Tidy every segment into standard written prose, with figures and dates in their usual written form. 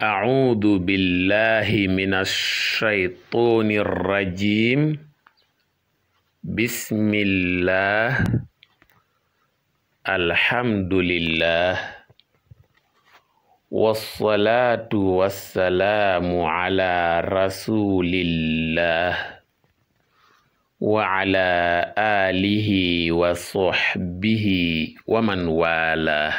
أعوذ بالله من الشيطان الرجيم بسم الله الحمد لله والصلاة والسلام على رسول الله وعلى آله وصحبه ومن والاه.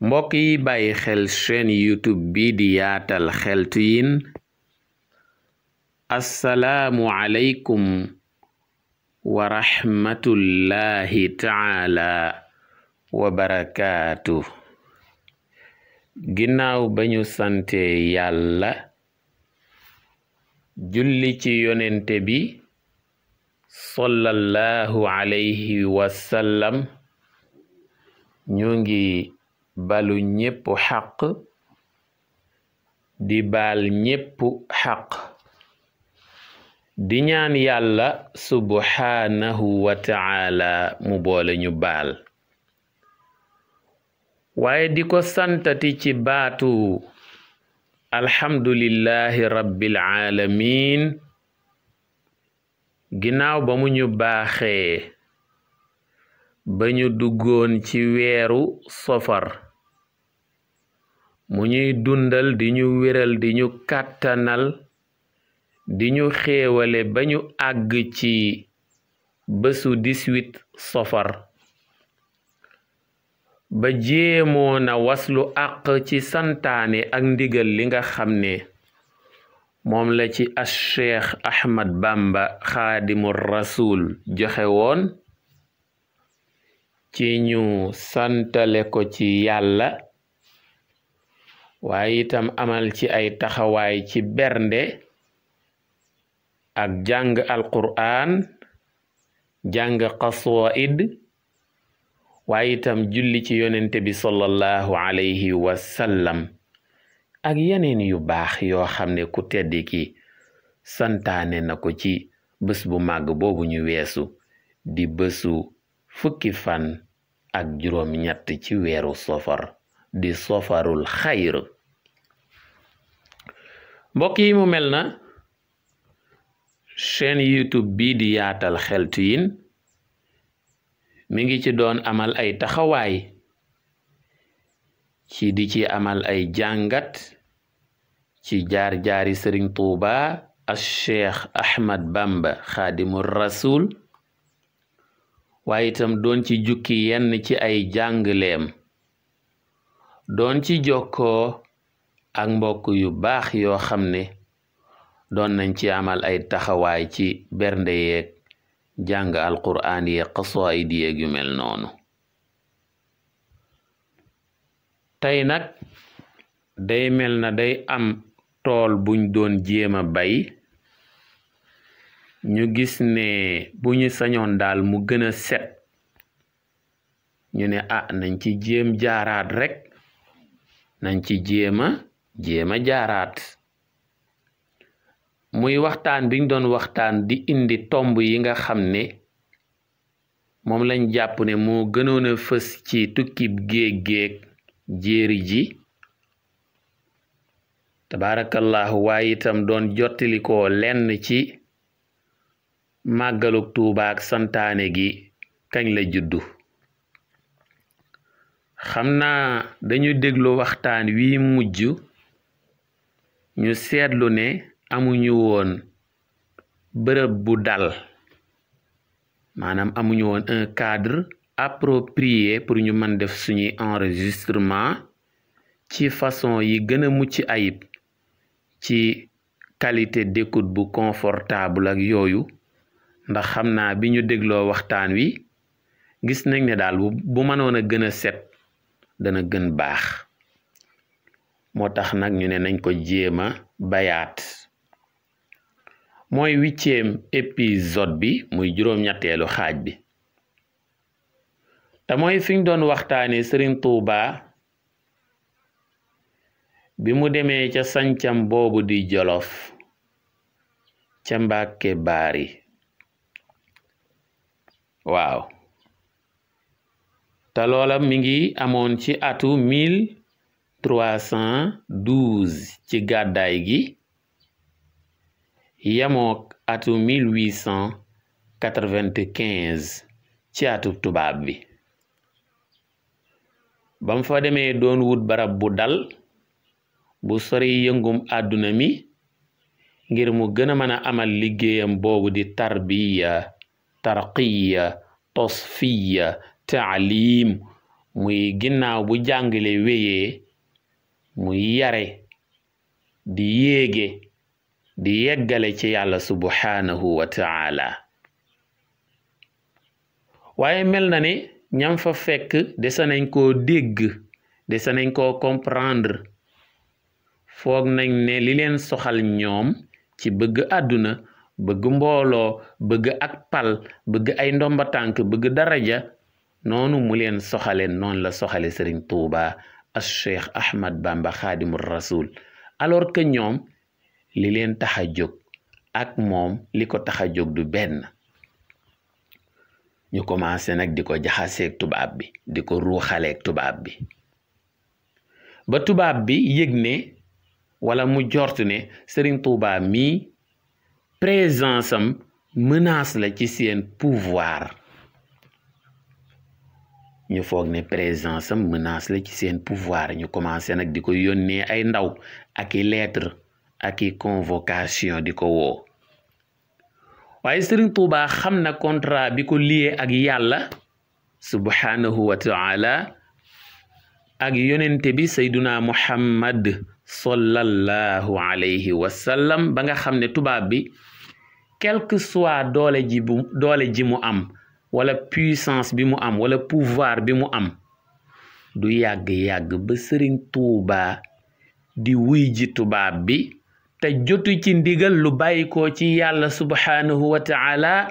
mbokk yi bàyyi xel chaîne YouTube bi di yaatal xeltu yin assalaamu aleykum wa rahmatullahi taala wa barakaatu. ginnaaw ba ñu sante yàlla julli ci yonente bi sallallahu alayhi wa sallam, ñu ngi balu ñépp xaq di baal ñépp xaq di ñaan yàlla subhaanahu wa ta'ala mu boole ñu baal, waaye di ko santati ci baatu alhamdulillahi rabbil alamin ginnaaw ba mu ñu baaxee ba ñu duggoon ci weeru safar, mu ñuy dundal di ñu wéral di ñu kàttanal di ñu xéewale ba ñu àgg ci bésu 18 safar, ba jéemoona waslu àq ci santaane ak ndigal li nga xam ne moom la ci Cheikh Ahmad Bamba xaadimu rasul joxe woon ci ñu santale ko ci yàlla, waaye itam amal ci ay taxawaay ci bernde ak jàng alqur'an, jàng qasaid, waaye itam julli ci yonente bi sallallahu alayhi wa sallam ak yeneen yu baax yoo xam ne ku tedd ki santaane na ko ci bés bu màgg boobu ñu weesu di bésu fukki fan ak juróom ñett ci weeru safar di safarul xayr. mbokk yi, mu mel na chaîne YouTube bii di yaatal xeltu yin mi ngi ci doon amal ay taxawaay ci di ci amal ay jàngat ci jaar-jaari Sëriñ Tuuba ak Cheikh Ahmad Bamba xaadimu rasul, waaye itam doon ci jukki yenn ci ay jàngleem, doon ci jokkoo ak mbokk yu baax yoo xam ne doon nañ ci amal ay taxawaay ci bernde yeeg jàng alqur'aan yeeg qasaid yeeg yu mel noonu. tey nag day mel na day am tool buñ doon jéem a bay, ñu gis ne bu ñu sañoon daal mu gën a set, ñu ne nañ ci jéem jaaraat rek, nañ ci jéem a jaaraat. muy waxtaan biñ doon waxtaan di indi tomb yi nga xam ne moom lañ jàpp ne moo gënoon a fës ci tukkib géeg jéeri ji tabaarakallahu, waaye itam doon jottalikoo lenn ci màggaluk Tuuba ak santaane gi kañ la juddu. xam naa dañu déglu waxtaan wi mujj, ñu seetlu ne amuñu woon bërëb bu dal, maanaam amuñu woon un cadre approprié pour ñu mën def suñuy enregistrement ci façon yi gën a mucc ayib, ci qualité d'écoute bu confortable ak yooyu. ndax xam naa bi ñu dégloo waxtaan wi gis nañ ne daal bu mënoon a gën a set dana gën baax, moo tax nag ñu ne nañ ko jéema bayaat. mooy 8e épisode bi, muy juróom-ñetteelu xaaj bi, te mooy fiñ doon waxtaane Sëriñ Tuuba bi mu demee ca sancam boobu di Jolof ca Mbàkke Baari. waaw, te loola mi ngi amoon ci atu 312 ci gàddaay gi yamook atu 1895 ci atu tubaab bi. bam fa demee doon wut barab bu dal bu sori yëngum àdduna mi ngir mu gën a mën a amal liggéeyam boobu di tarbiya tarqiya tasfiya taalim, muy ginnaaw bu jàngale wéyee muy yare di yéege di yeggale ci yàlla subhanahu wa ta'ala. waaye mel na ne ñam fa fekk desa nañ koo dégg desa nañ koo comprendre, foog nañ ne li leen soxal ñoom ci bëgg àdduna, bëgg mbooloo, bëgg ak pal, bëgg ay ndomba tànk, bëgg daraja, noonu mu leen soxale noonu la soxale Sëriñ Tuuba as Cheikh Ahmad Bamba Xaadimul Rasul, alors que ñoom li leen tax a jóg ak moom li ko tax a jóg du benn. ñu commencé nag di ko jaxaseeg tubaab bi, di ko ruuxaleeg tubaab bi, ba tubaab bi yëg ne wala mu jortu ne Sëriñ Tuuba mii présence am menace la ci seen pouvoir. ñu foog ne présence am menace la ci seen pouvoir, ñu commencé nag di ko yónnee ay ndaw ak i lettre ak i convocation di ko woo. waaye Sëriñ Tuuba xam na contrat bi ko lié ak yàlla subhanahu wa ta'ala ak yonente bi sayduna Muhammad sallallahu alayhi wa sallam, ba nga xam ne tubaab bi quel que soit doole ji mu am wala puissance bi mu am wala pouvoir bi mu am, du yàgg-yàgg ba Sëriñ Tuuba di wuy ji tubaab bi te jotu ci ndigal lu bàyyi ko ci yàlla subhanahu wa ta'ala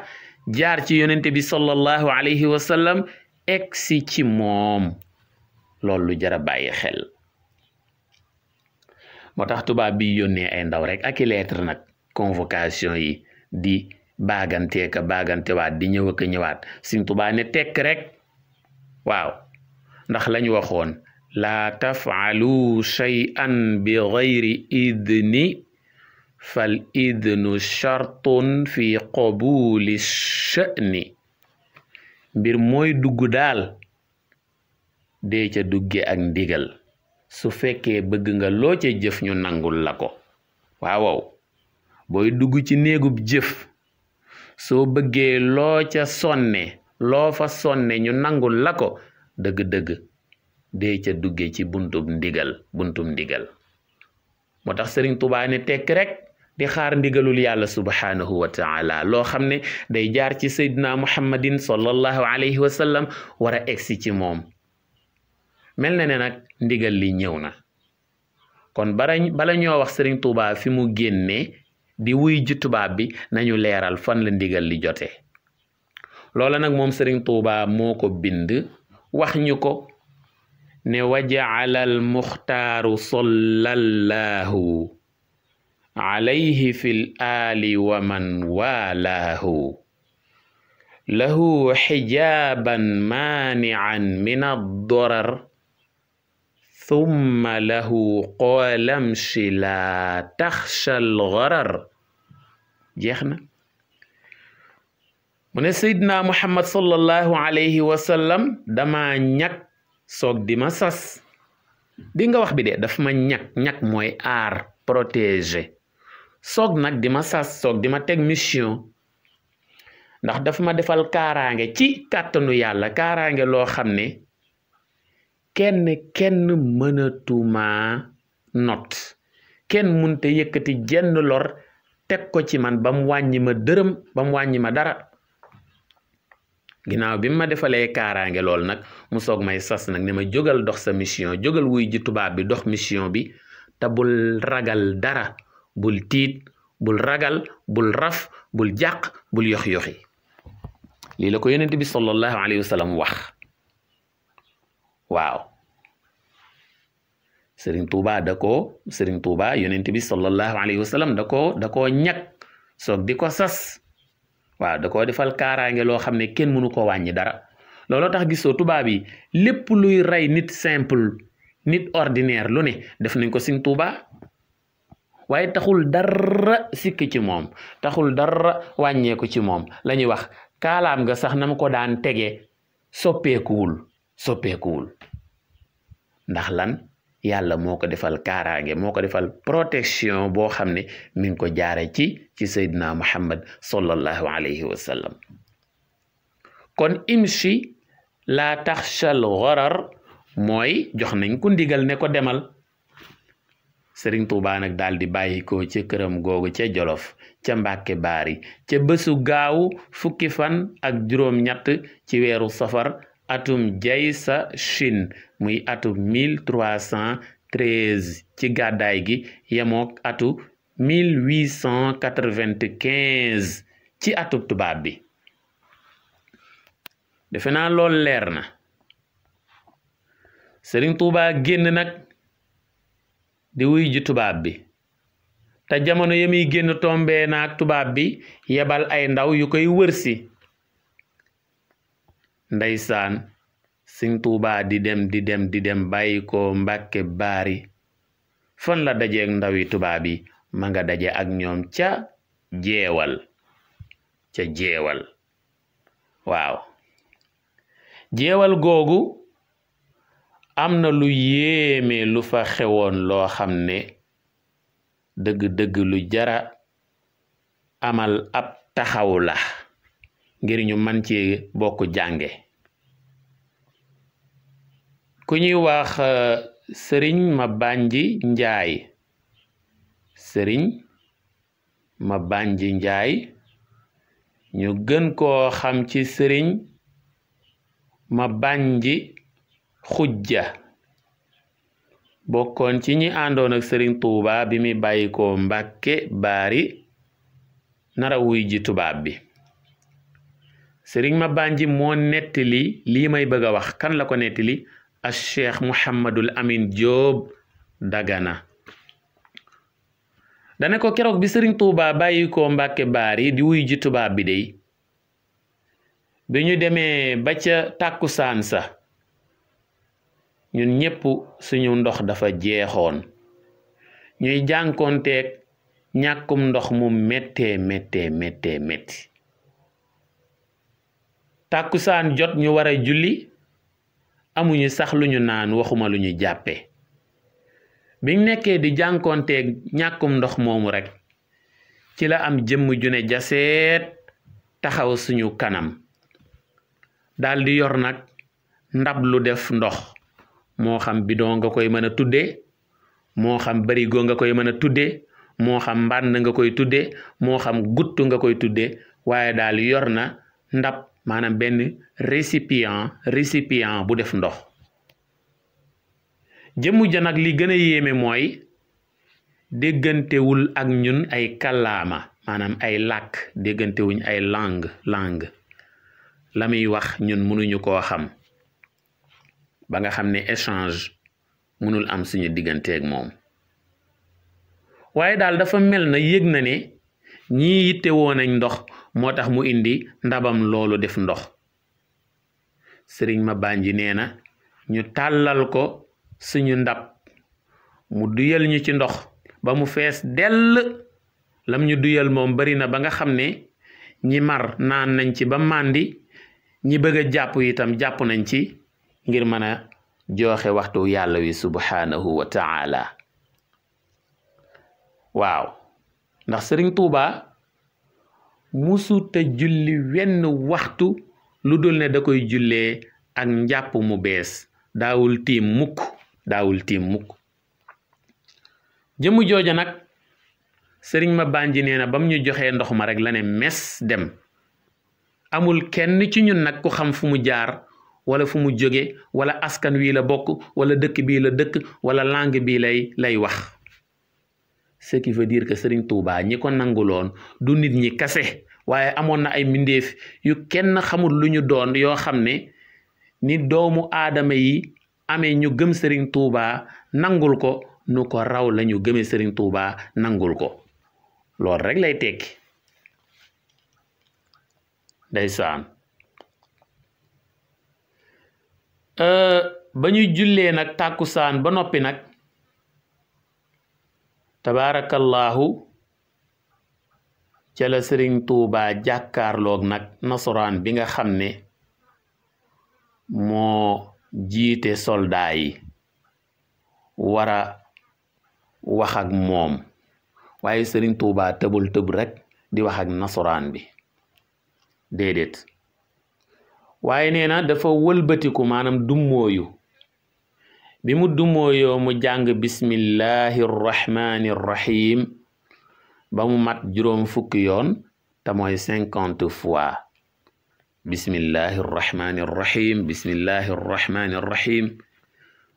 jaar ci yonente bi sallallahu alayhi wa sallam egsi ci moom. loolu lu jara bàyyi xel. moo tax tubaab bi yónnee ay ndaw rek ak i lettre nag convocation yi di baaganteeka baagantewaat di ñëw ak ñëwaat. Sëriñ Tuuba ne tekk rek, waaw, ndax lañu waxoon laa taf'alu shay'an bi ghayri idni fal idnu shartun fi qabuli sha'ni. mbir mooy dugg daal dee ca dugge ak ndigal, su fekkee bëgg nga loo ca jëf ñu nangul la ko. waaw booy dugg ci néegub jëf, soo bëggee loo ca sonne loo fa sonne ñu nangul la ko, dëgg-dëgg dee ca dugge ci buntum ndigal. moo tax Sëriñ Tuuba ne tekk rek di xaar ndigalul yàlla subhanahu wa ta'ala, loo xam ne day jaar ci sayyidina Muhammadin sallallahu alayhi wa sallam war a egsi ci moom. mel na ne nag ndigal li ñëw na, kon bala ñoo wax Sëriñ Tuuba fi mu génne di wuy ji tubaab bi, nañu leeral fan la ndigal li jote. loola nag moom Sëriñ Tuuba moo ko bind wax ñu ko ne waja'ala al-muxtaaru sallallahu alayhi fil aali wa man walaahu lahu xijaaban maani'an min ad-darar thumma lahu qaala amshi laa taxsha al-gharar. jeex na. mu ne Seydina Muhammad sallallahu alayhi wa sallam dama ñag soog di ma sas. di nga wax bi de daf ma ñag mooy aar, protéger, soog nag di ma sas, soog di ma teg mission, ndax daf ma defal kaaraange ci kàttanu yàlla, kaaraange loo xam ne kenn mënatuma not, kenn munte yëkkati jenn lor teg ko ci man ba mu wàññi ma dërëm, ba mu wàññi ma dara. ginnaaw bi ma defalee kaaraange lool nag mu soog may sas nag ne ma jógal dox sa mission, jógal wuy ji tubaab bi, dox mission bi, te bul ragal dara, bul tiit, bul ragal, bul raf, bul jàq, bul yox-yoxi. lii la ko yonent bi sallallahu alayhi wa sallam wax. waaw Sëriñ Tuuba yonent bi sallallahu alayhi wa sallam da koo ñag soog di ko sas. waaw da koo defal kaaraange loo xam ne kenn mënu ko wàññi dara. looloo tax gisoo tubaab yi lépp luy rey nit simple nit ordinaire lu ne def nañ ko Sëriñ Tuuba waaye taxul dara sikk ci moom taxul dara wàññeeku ci moom la ñuy wax kaalaam nga sax na mu ko daan tege soppeekuwul ndax lan yàlla moo ko defal kaaraange moo ko defal protection boo xam ne mi ngi ko jaare ci Seydina Muhammad sallallahu alayhi wa sallam kon imshi la taxshal gharar mooy jox nañ ko ndigal ne ko demal Sëriñ Tuubaa nag daal di bàyyi ko ca këram googu ca Jolof ca Mbàkke Baari ca bésu gaawu fukki fan ak juróom-ñett ci weeru safar atum Jaysa Shin muy atum 1313 ci gàddaay gi yemook atu 1895 ci atub tubaab bi defe naa lool leer na Sëriñ Tuubaa génn nag di wuy ji tubaab bi te jamono ya muy génn tombee naag tubaab bi yebal ay ndaw yu koy wërsi ndeysaan Sëriñ Tuubaa di dem bàyyi ko Mbàkke Baari fan la dajeeg ndawi tubaab yi ma nga daje ak ñoom ca jeewal waaw jeewal googu am na lu yéeme lu fa xewoon loo xam ne dëgg-dëgg lu jara amal ab taxaw la ngir ñu man ci bokk jànge ku ñuy wax Sëriñ Mabanji Njaay ñu gën koo xam ci Sëriñ Mabanji Xujja bokkoon ci ñi àndoon ak Sëriñ Tuuba bi mi bàyyi ko Mbàkke Baari nara wuy ji tubaab bi Sëriñ Mabanji moo nettali lii may bëgg a wax kan la ko nettali ak Cheikh Mouhamadul Amin Jóob Dagana dane ko keroog bi Sëriñ Tuuba bàyyi ko Mbàkke Baari di wuy ji tubaab bi dey bi ñu demee ba ca tàkkusaan sa ñun ñépp suñu ndox dafa jeexoon ñuy jànkoonteeg ñàkkum ndox mu méttee métti tàkkusaan jot ñu war a julli amuñu sax lu ñu naan waxuma lu ñu jàppe biñ nekkee di jànkoonteeg ñàkkum ndox moomu rekk ci la am jëmm ju ne jaseet taxaw suñu kanam daldi yor nag ndab lu def ndox moo xam bidon nga koy mën a tudde moo xam barigo nga koy mën a tudde moo xam mbànd nga koy tudde moo xam guttu nga koy tudde waaye daal yor na ndab maanaam benn récipient bu def ndox jëmu ja nag li gën a yéeme mooy déggantewul ak ñun ay kàllaama maanaam ay làkk déggantewuñ ay langue la muy wax ñun mënuñu koo xam ba nga xam ne échange mënul am suñu digganteeg moom waaye daal dafa mel na yëg na ne ñii yitte woon nañ ndox moo tax mu indi ndabam loolu def ndox Sëriñ Mabanji nee na ñu tàllal ko suñu ndab mu duyal ñu ci ndox ba mu fees dell lam ñu duyal moom bari na ba nga xam ne ñi mar naan nañ ci ba màndi ñi bëgg a jàpp itam jàpp nañ ci ngir mën a joxe waxtu yàlla wi subhanahu wa ta'ala waaw ndax Sëriñ Tuuba musuta julli wenn waxtu lu dul ne da koy jullee ak njàpp mu bees daawul tiim mukk jëmu jooja nag Sëriñ Mabanji nee na bam ñu joxee ndox ma rek la ne mes dem amul kenn ci ñun nag ku xam fu mu jaar wala fu mu jóge wala askan wi la bokk wala dëkk bii la dëkk wala langue bii lay wax ce qui veut dire que Sëriñ Tuuba ñi ko nanguloon du nit ñi kase waaye amoon na ay mbindeef yu kenn xamul lu ñu doon yoo xam ne ni doomu aadama yi amee ñu gëm Sëriñ Tuuba nangul ko nu ko raw la ñu gëmee Sëriñ Tuuba nangul ko loolu rek lay tekki ndeysaan ba ñu jullee nag tàkkusaan ba noppi nag tabaarakallahu ca la Sëriñ Tuubaa jàkkaarloog nag nasaraan bi nga xam ne moo jiite soldat yi wara wax ak moom waaye Sëriñ Tuubaa tëbul tëb rek di wax ak nasaraan bi déedéet waaye nee na dafa wëlbatiku maanaam dummóoyu bi mu dummóoyoo mu jàng bismillahi rrahmani rrahim ba mu mat juróom fukki yoon te mooy 50 fois bismillahi rrahmani rrahim bismillahi rrahmani rrahim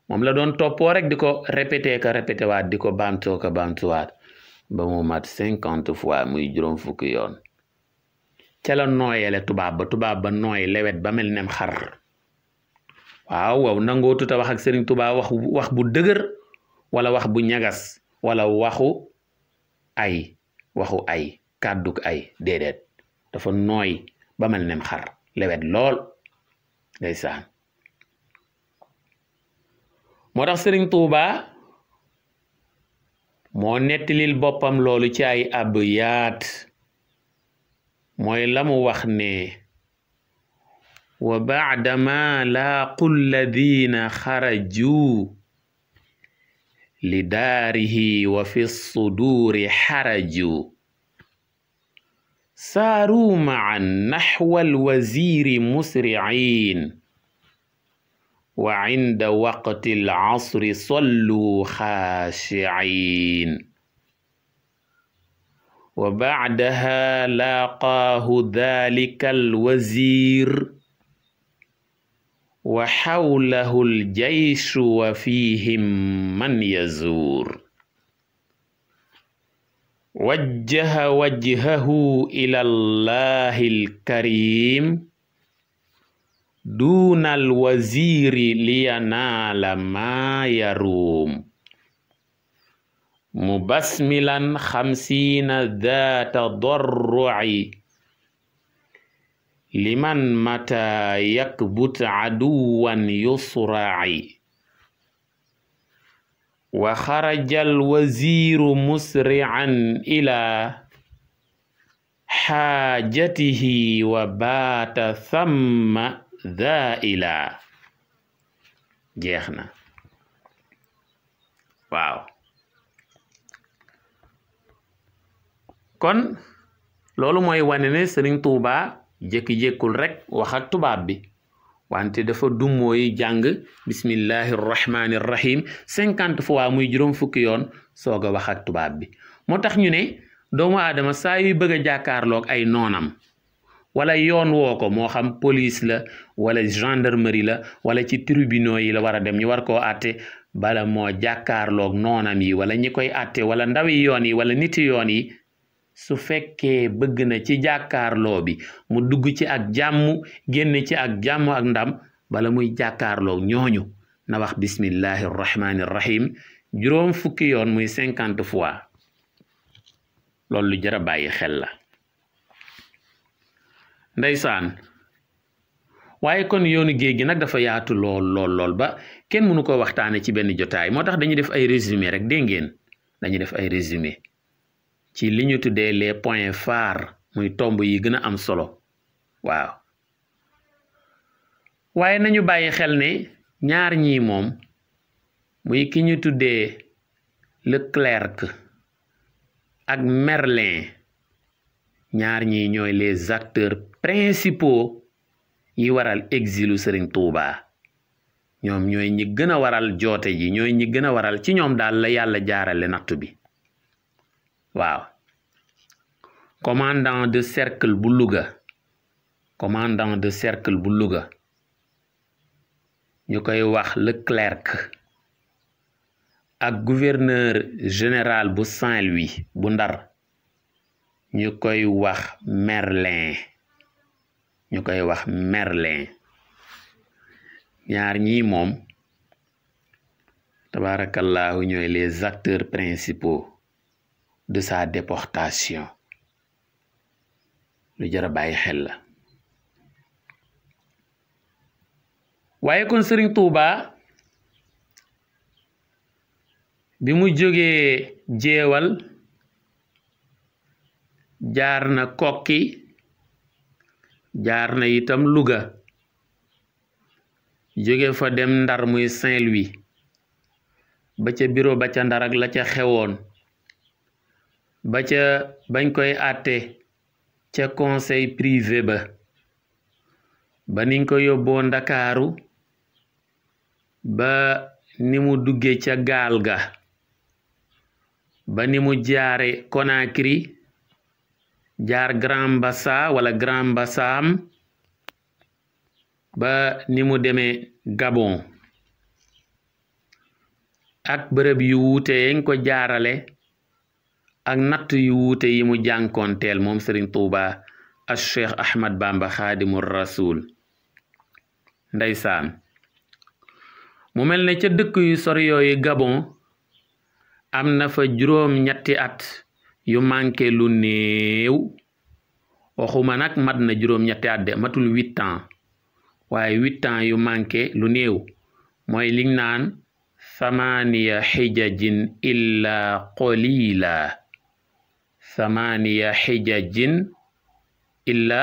moom la doon toppoo rek di ko répété waat di ko baamtuwaat ba mu mat 50 fois muy juróom fukki yoon ca la nooyele tubaab ba nooy lewet ba mel nem xar waaw nangoo tuta wax ak Sëriñ Tuubaa wax bu dëgër wala wax bu ñagas wala waxu ay kàdduk ay déedéet dafa nooy ba mel nem xar lewet lool ndeysaan moo tax Sëriñ Tuubaa moo nettalil boppam loolu ci ay abyaat mooy la mu wax ne wa baadama laaqu alladina xaraju li daarihi wa fi suduuri xaraju saaruu maan naxwa alwaziri musriciin wa cinda waqti alcasri salluu xaashiciin wa bacdaha laaqaahu dalika alwazir wa xawlahu aljayshu wa fihim man yazuur wajjaha wajhahu ila allahi alkarim duna alwaziri liyanaala ma yaruum mubasmilan 50 daata darruci liman mata yakbut aduwan yusraci wa xaraja alwaziru musrican ila xaajatihi wa baata thamma dhaa'ila jeex na waaw kon loolu mooy wane ne Sëriñ Tuubaa jékki-jékkul rek wax ak tubaab bi wante dafa dummóoy jàng bismillahi rrahmani rrahim 50 fois muy juróom fukki yoon soog a wax ak tubaab bi moo tax ñu ne doomu aadama saa yuy bëgg a jàkkaarloog ay noonam wala yoon woo ko moo xam police la wala gendarmerie la wala ci tribunaux yi la war a dem ñu war koo àtte bala moo jàkkaarloog noonam yi wala ñi koy àtte wala ndawi yoon yi wala niti yoon yi su fekkee bëgg na ci jàkkaarloo bi mu dugg ci ak jàmm génn ci ak jàmm ak ndam bala muy jàkkaarloo ñooñu na wax bismillahi rrahmani rrahim juróom fukki yoon muy 50 fois loolu lu jar a bàyyi xel la ndeysaan waaye kon yoonu géej gi nag dafa yaatu lool ba kenn mënu ko waxtaane ci benn jotaay moo tax dañuy def ay résumé rek dégg ngeen dañuy def ay résumé ci li ñu tuddee les points phares muy tomb yi gën a am solo waaw waaye nañu bàyyi xel ne ñaar ñii moom muy ki ñu tuddee Leclerc ak Merlin ñaar ñii ñooy les acteurs principaux yi waral exilu Sëriñ Tuubaa ñoom ñooy ñi gën a waral joote ji ñooy ñi gën a waral ci ñoom daal la yàlla jaarale nattu bi waaw commandant de cercle bu Louga ñu koy wax Leclerc ak gouverneur général bu Saint-Louis bu Ndar ñu koy wax Merlin ñaar ñii moom tabarakallahu ñooy les acteurs principaux de sa déportation lu jar a bàyyi xel la waaye kon Sëriñ Tuubaa bi mu jógee jeewal jaar na kokki jaar na itam Louga jóge fa dem Ndar muy Saint-Louis ba ca bureau ba ca Ndar ak la ca xewoon ba ca bañ koy àtte ca conseil privé ba niñ ko yóbboo Ndakaaru ba ni mu dugge ca gaal ga ba ni mu jaare Conakry jaar Grand Bassam wala Grand Bassam ba ni mu demee Gabon ak bërëb yu wuute yañ ko jaarale ak natt yu wuute yi mu jànkoonteel moom Serigne Touba ak Cheikh Ahmad Bamba Xaadimu Rasul ndeysaan mu mel ne ca dëkk yu sori yooyu Gabon am na fa juróom-ñetti at yu manqué lu néew waxuma nag mat na juróom-ñetti at de matul 8 ans waaye 8 ans yu manqué lu néew mooy liñ naan samaniya xijajin illa qalila samaniya xijajin illa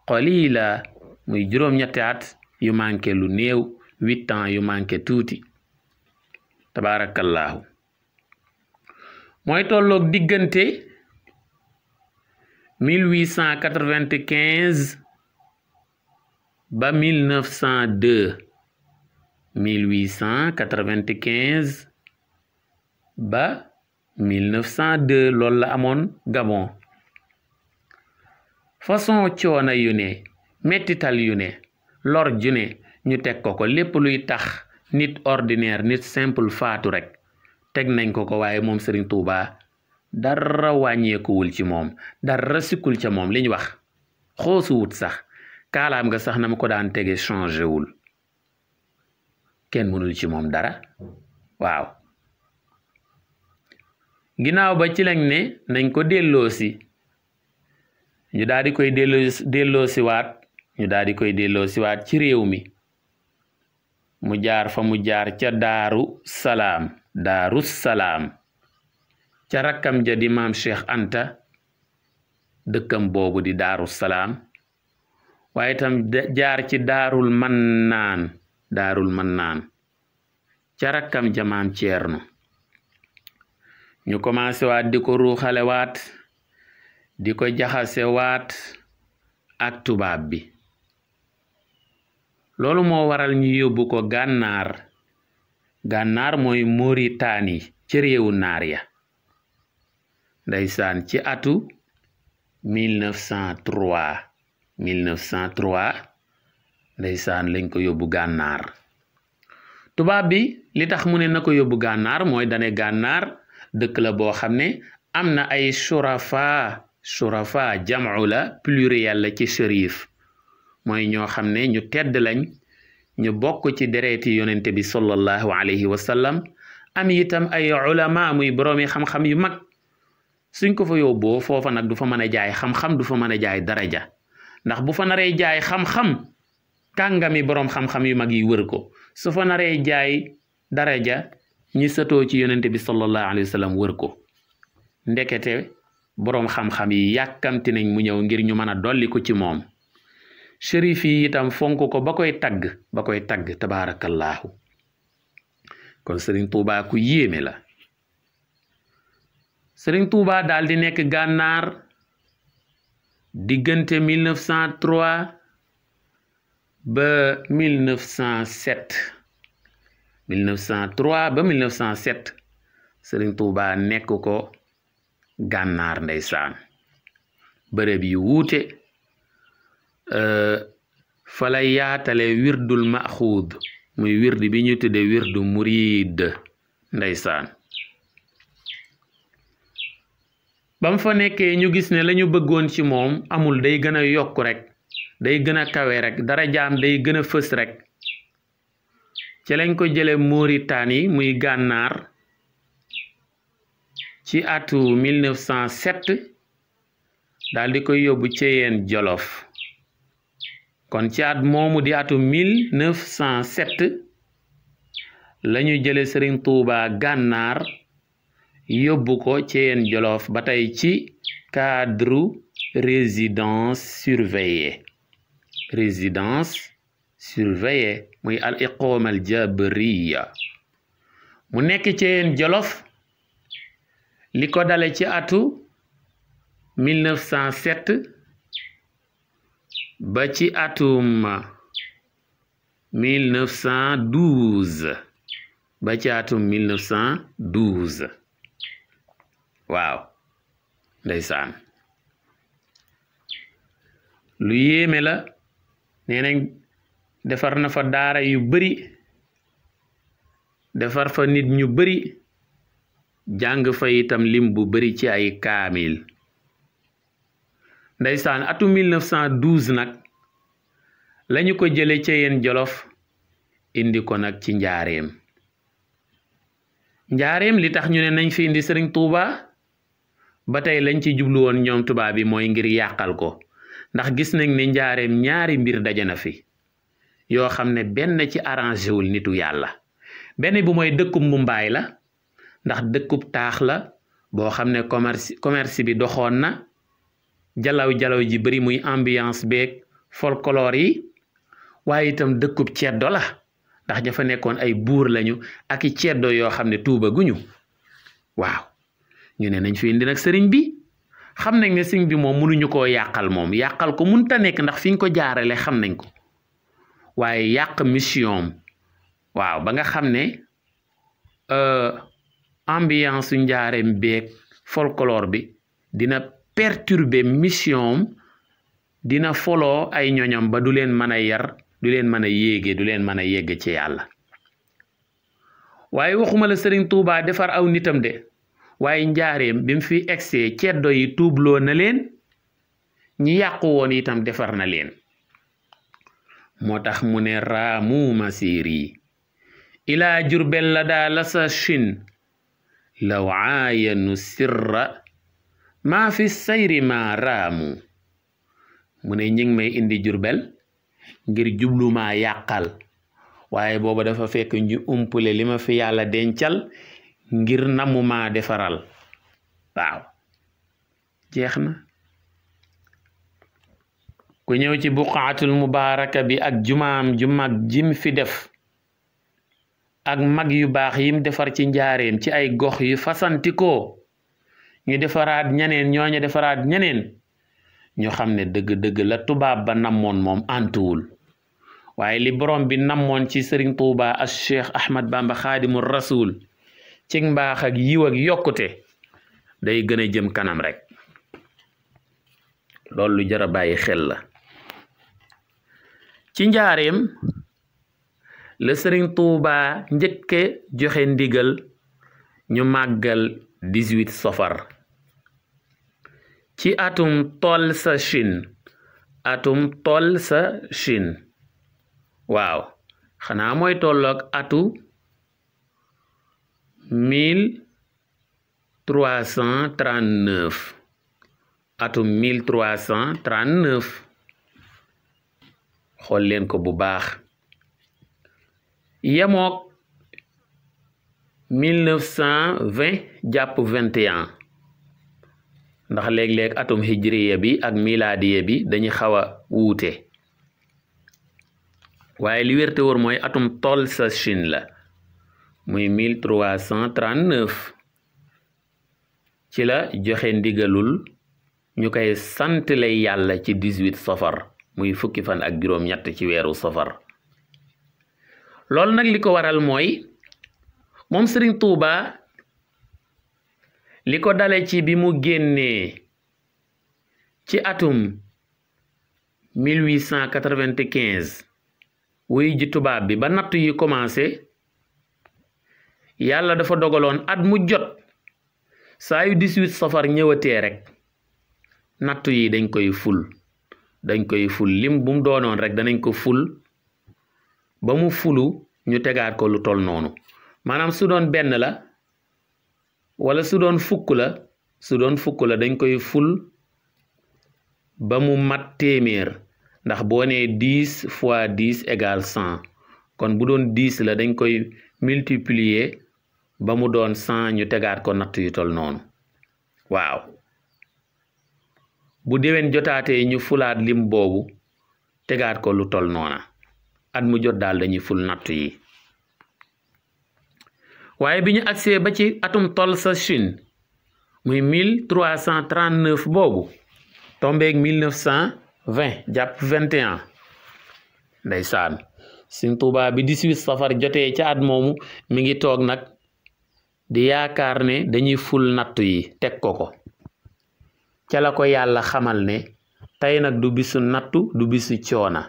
qalila muy juróom-ñetti at yu manqué lu néew 8 ans yu manqué tuuti tabarakallahu mooy tolloog diggante 1895 ba 1902 1895 ba 1902 loolu la amoon Gabon façon coono yu ne mettital yu ne lor ju ne ñu teg ko lépp luy tax nit ordinaire nit simple faatu rek teg nañ ko waaye moom Serigne Touba dara wàññeekuwul ci moom dara sikkul ca moom li ñu wax xoosuwut sax kaalaam nga sax na mu ko daan tege changé wul kenn mënul ci moom dara waaw ginnaaw ba ci lañ ne nañ ko delloosi ñu daal di koy delloosiwaat ci réew mi mu jaar fa mu jaar ca Daaru Salaam ca rakkam ja di maam Cheikh Anta dëkkam boobu di Daaru Salaam waaye itam jaar ci Daarul Mannaan ca rakkam ja maam Ceerno ñu commencé waat di ko ruuxale waat di ko jaxase waat ak tubaab bi loolu moo waral ñu yóbbu ko gànnaar mooy Mauritanie ci réewu naar ya ndeysaan ci atu 1903 ndeysaan lañ ko yóbbu gànnaar tubaab bi li tax mu ne na ko yóbbu gànnaar mooy dane gànnaar dëkk la boo xam ne am na ay shurafa jam'u la pluriel la ci shérif mooy ñoo xam ne ñu tedd lañ ñu bokk ci dereeti yonente bi sallallahu alayhi wa sallam am itam ay ulama muy boroomi xam-xam yu mag suñ ko fa yóbboo foofa nag du fa mën a jaay xam-xam du fa mën a jaay daraja ndax bu fa naree jaay xam-xam kàngami boroom xam-xam yu mag yi wër ko su fa naree jaay daraja ñi sëtoo ci yonente bi sallallahu alayhi wa sallam wër ko ndekete boroom xam-xam yi yàkkamti nañ mu ñëw ngir ñu mën a dolli ko ci moom shérif yi itam fonk ko ba koy tagg tabarakallahu kon Serigne Touba ku yéeme la Serigne Touba daal di nekk gànnaar diggante 1903 ba 1907 Serigne Touba nekk ko gànnaar ndeysaan bërëb yu wuute fa la yaatale wirdul maxuud muy wirdi bi ñu tudde wirdu murid ndeysaan bam fa nekkee ñu gis ne lañu bëggoon ci moom amul day gën a yokk rek day gën a kawe rek dara jaam day gën a fës rek ci lañ ko jële Mauritanie muy gànnaar ci atu 1907 daal di koy yóbbu Ceyeen Jolof kon ci at moomu di atu 1907 lañu jële Serigne Touba gànnaar yóbbu ko Ceyeen Jolof ba tey ci cadre résidence surveillée muy al iqooma al jabriya mu nekk Ceyeen Jolof li ko dale ci atu 1907 ba ci atum 1912 ba ci atum 1912 waaw ndeysaan lu yéeme la nee nañ defar na fa daara yu bari defar fa nit ñu bari jàng fa itam lim bu bari ci ay kaamil ndeysaan atum 1912 nag lañu ko jële Ceyeen Jolof indi ko nag ci njaareem li tax ñu ne nañ fi indi Sëriñ Tuuba ba tey lañ ci jublu woon ñoom tubaab bi mooy ngir yàqal ko ndax gis nañ ne njaareem ñaari mbir daje na fi yoo xam ne benn ci arrangé wul nitu yàlla benn bu mooy dëkkub Mumbaay la ndax dëkkub taax la boo xam ne commerce bi doxoon na jalaw ji bari muy ambiance beeg folklore yi waaye itam dëkkub ceddo la ndax ña fa nekkoon ay buur lañu ak i ceddo yoo xam ne tuuba guñu waaw ñu ne nañ fi indi nag sëriñ bi xam nañ ne sëriñ bi moom mënuñu koo yàqal moom yàqal ko mënta nekk ndax fi ñu ko jaarale xam nañ ko waaye yàq mission waaw ba nga xam ne ambiance su njaareem beeg folklore bi dina perturber mission dina foloo ay ñoñam ba du leen mën a yar du leen mën a yéege du leen mën a yegg ci yàlla waaye waxuma la Sëriñ Tuubaa defar aw nitam de waaye njaareem bi mu fi egsee ceddo yi tuubloo na leen ñi yàqu woon itam defar na leen moo tax mu ne raamu masiri ilaa Jurbel la daa la sa chin law aayanu sirra maa fi sayri ma raamu mu ne ñi ngi may indi Jurbel ngir jublumaa yàqal waaye booba dafa fekk ñu umpule li ma fi yàlla dencal ngir namumaa defaral waaw jeex na ku ñëw ci buqaatul mubaaraka bi ak jumaam ju mag jim fi def ak mag yu baax yim defar ci njaareem ci ay gox yu fasantikoo ñu defaraat ñeneen ñooñu defaraat ñeneen ñu xam ne dëgg-dëgg la tubaab ba namoon moom antuwul waaye li borom bi namoon ci Sëriñ Tuuba as Cheikh Ahmad Bamba Xaadimu Rasul ci mbaax ak yiw ak yokkute day gën a jëm kanam rek loolu lu jar a bàyyi xel la ci njaareem la Sëriñ Tuuba njëkke joxe ndigal ñu màggal 18 safar ci atum toll sa Chine waaw xanaa mooy tolloog atu 1339 atum 1339 xool leen ko bu baax yemook 1920 jàpp 21 ndax léeg-léeg atum hijriya bi ak miladiya bi dañuy xaw a wuute waaye li wér te wóor mooy atum toll sa Chine la muy 1339 ci la joxe ndigalul ñu koy sant lay yàlla ci 18 safar muy fukki fan ak juróom-ñett ci weeru safar loolu nag li ko waral mooy moom Sëriñ Tuuba li ko dale ci bi mu génnee ci atum 1895 wuy ji tubaab bi ba natt yi commencé yàlla dafa dogaloon at mu jot saa yu 18 safar ñëwatee rek nattu yi dañ koy ful lim bu mu doonoon rek danañ ko ful ba mu fulu ñu tegaat ko lu tol noonu maanaam su doon benn la wala su doon fukk la dañ koy ful ba mu mat téeméer ndax boo nee 10 fois 10 égale 100 kon bu doon 10 la dañ koy multiplier ba mu doon 100 ñu tegaat ko natt yu tol noonu waaw bu déwén jotaatee ñu fulaat lim boobu tegaat ko lu tol noona at mu jot daal dañuy ful natt yi waaye bi ñu agsee ba ci atum tol sa Chine muy 1339 boobu tombeeg 1920 jàpp 21 ndeysaan Sëriñ Tuubaa bi 18 safar jotee ca at moomu mi ngi toog nag di yaakaar ne dañuy ful nattu yi teg ko ca la ko yàlla xamal ne tey nag du bisu nattu du bisu coona